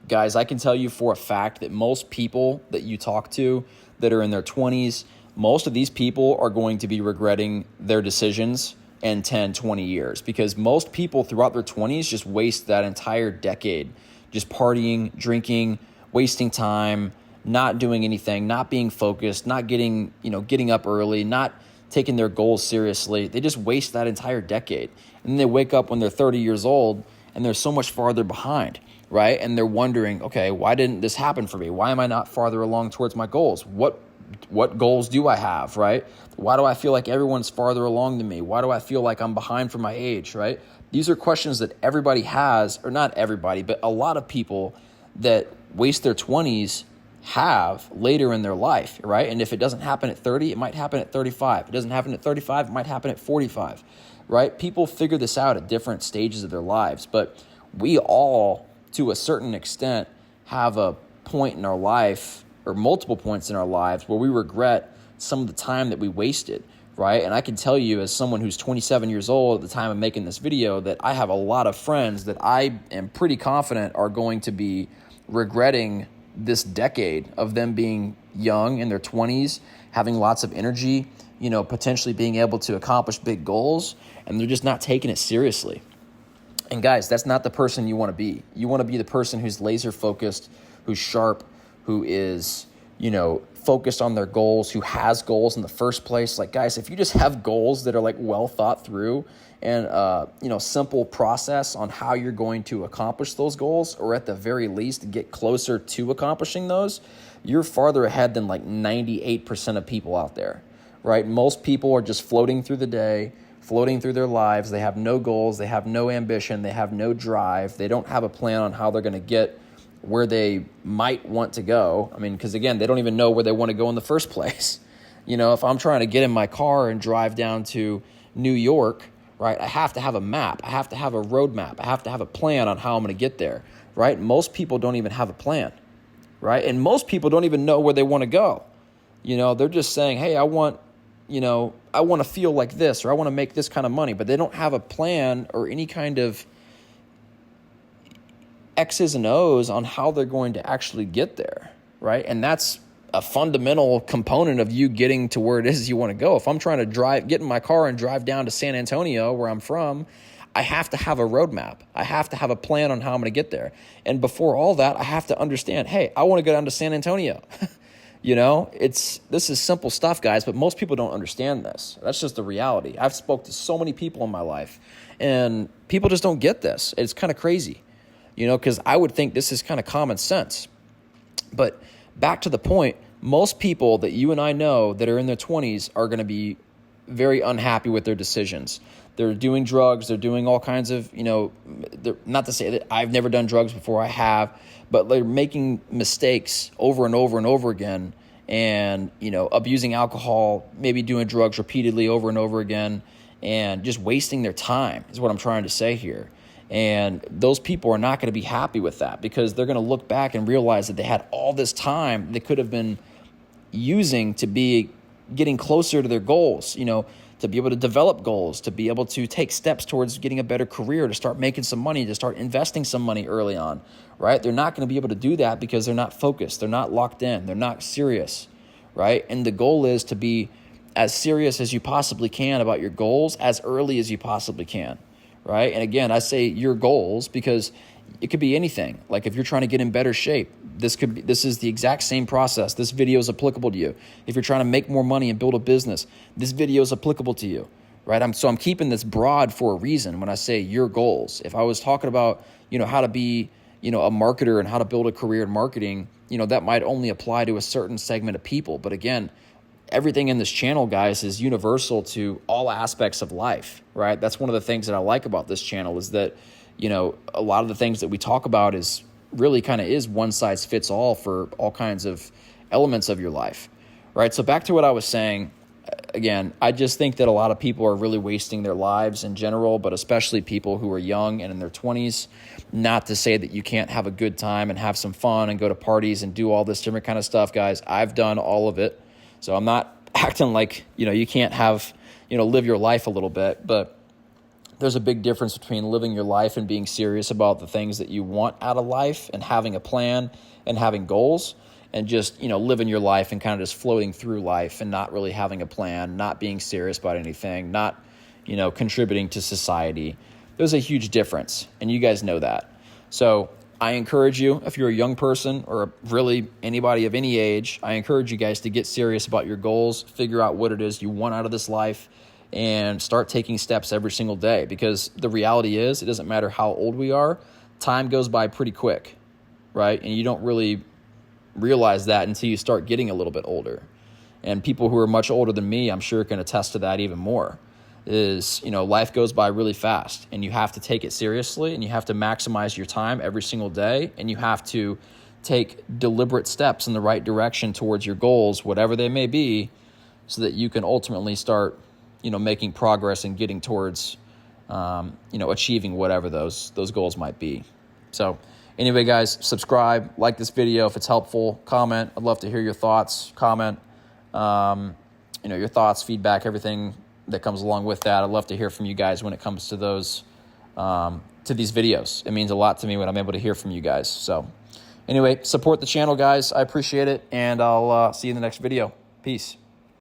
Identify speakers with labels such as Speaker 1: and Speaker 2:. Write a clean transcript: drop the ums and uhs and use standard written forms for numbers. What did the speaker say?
Speaker 1: guys, I can tell you for a fact that most people that you talk to that are in their 20s, most of these people are going to be regretting their decisions in 10, 20 years, because most people throughout their 20s just waste that entire decade just partying, drinking, wasting time, not doing anything, not being focused, not getting up early, not taking their goals seriously. They just waste that entire decade. And then they wake up when they're 30 years old and they're so much farther behind, right? And they're wondering, okay, why didn't this happen for me? Why am I not farther along towards my goals? What goals do I have, right? Why do I feel like everyone's farther along than me? Why do I feel like I'm behind for my age, right? These are questions that everybody has, or not everybody, but a lot of people that waste their 20s have later in their life, right? And if it doesn't happen at 30, it might happen at 35. If it doesn't happen at 35, it might happen at 45, right? People figure this out at different stages of their lives, but we all, to a certain extent, have a point in our life or multiple points in our lives where we regret some of the time that we wasted, right? And I can tell you, as someone who's 27 years old at the time of making this video, that I have a lot of friends that I am pretty confident are going to be regretting this decade of them being young in their 20s, having lots of energy, potentially being able to accomplish big goals, and they're just not taking it seriously. And guys, that's not the person you want to be. You want to be the person who's laser focused, who's sharp, who is, focused on their goals, who has goals in the first place. Like, guys, if you just have goals that are like well thought through and, simple process on how you're going to accomplish those goals, or at the very least get closer to accomplishing those, you're farther ahead than like 98% of people out there, right? Most people are just floating through the day, floating through their lives. They have no goals. They have no ambition. They have no drive. They don't have a plan on how they're going to get where they might want to go. I mean, because again, they don't even know where they want to go in the first place. If I'm trying to get in my car and drive down to New York, right, I have to have a map. I have to have a roadmap. I have to have a plan on how I'm going to get there, right? Most people don't even have a plan, right? And most people don't even know where they want to go. They're just saying, hey, I want to feel like this, or I want to make this kind of money, but they don't have a plan or any kind of X's and O's on how they're going to actually get there, right? And that's a fundamental component of you getting to where it is you want to go. If I'm trying to get in my car and drive down to San Antonio, where I'm from, I have to have a roadmap. I have to have a plan on how I'm going to get there. And before all that, I have to understand, hey, I want to go down to San Antonio. This is simple stuff, guys, but most people don't understand this. That's just the reality. I've spoke to so many people in my life, and people just don't get this. It's kind of crazy. Because I would think this is kind of common sense. But back to the point, most people that you and I know that are in their 20s are going to be very unhappy with their decisions. They're doing drugs. They're doing all kinds of, not to say that I've never done drugs before, I have, but they're making mistakes over and over and over again, and, abusing alcohol, maybe doing drugs repeatedly over and over again, and just wasting their time is what I'm trying to say here. And those people are not going to be happy with that, because they're going to look back and realize that they had all this time they could have been using to be getting closer to their goals, to be able to develop goals, to be able to take steps towards getting a better career, to start making some money, to start investing some money early on, right? They're not going to be able to do that because they're not focused. They're not locked in. They're not serious, right? And the goal is to be as serious as you possibly can about your goals as early as you possibly can. Right? And again, I say your goals because it could be anything. Like if you're trying to get in better shape, this is the exact same process. This video is applicable to you. If you're trying to make more money and build a business, this video is applicable to you, right? I'm keeping this broad for a reason when I say your goals. If I was talking about, how to be, a marketer and how to build a career in marketing, that might only apply to a certain segment of people. But again, everything in this channel, guys, is universal to all aspects of life, right? That's one of the things that I like about this channel is that, a lot of the things that we talk about is really kind of is one size fits all for all kinds of elements of your life, right? So back to what I was saying, again, I just think that a lot of people are really wasting their lives in general, but especially people who are young and in their 20s. Not to say that you can't have a good time and have some fun and go to parties and do all this different kind of stuff, guys. I've done all of it. So I'm not acting like, you can't have, live your life a little bit. But there's a big difference between living your life and being serious about the things that you want out of life and having a plan and having goals, and just, living your life and kind of just floating through life and not really having a plan, not being serious about anything, not, contributing to society. There's a huge difference, and you guys know that. So I encourage you, if you're a young person or really anybody of any age, I encourage you guys to get serious about your goals, figure out what it is you want out of this life, and start taking steps every single day. Because the reality is, it doesn't matter how old we are, time goes by pretty quick, right? And you don't really realize that until you start getting a little bit older. And people who are much older than me, I'm sure, can attest to that even more. Life goes by really fast, and you have to take it seriously, and you have to maximize your time every single day, and you have to take deliberate steps in the right direction towards your goals, whatever they may be, so that you can ultimately start, making progress and getting towards, achieving whatever those goals might be. So anyway, guys, subscribe, like this video if it's helpful, comment. I'd love to hear your thoughts, comment, your thoughts, feedback, everything that comes along with that. I'd love to hear from you guys when it comes to those, to these videos. It means a lot to me when I'm able to hear from you guys. So anyway, support the channel, guys. I appreciate it, and I'll see you in the next video. Peace.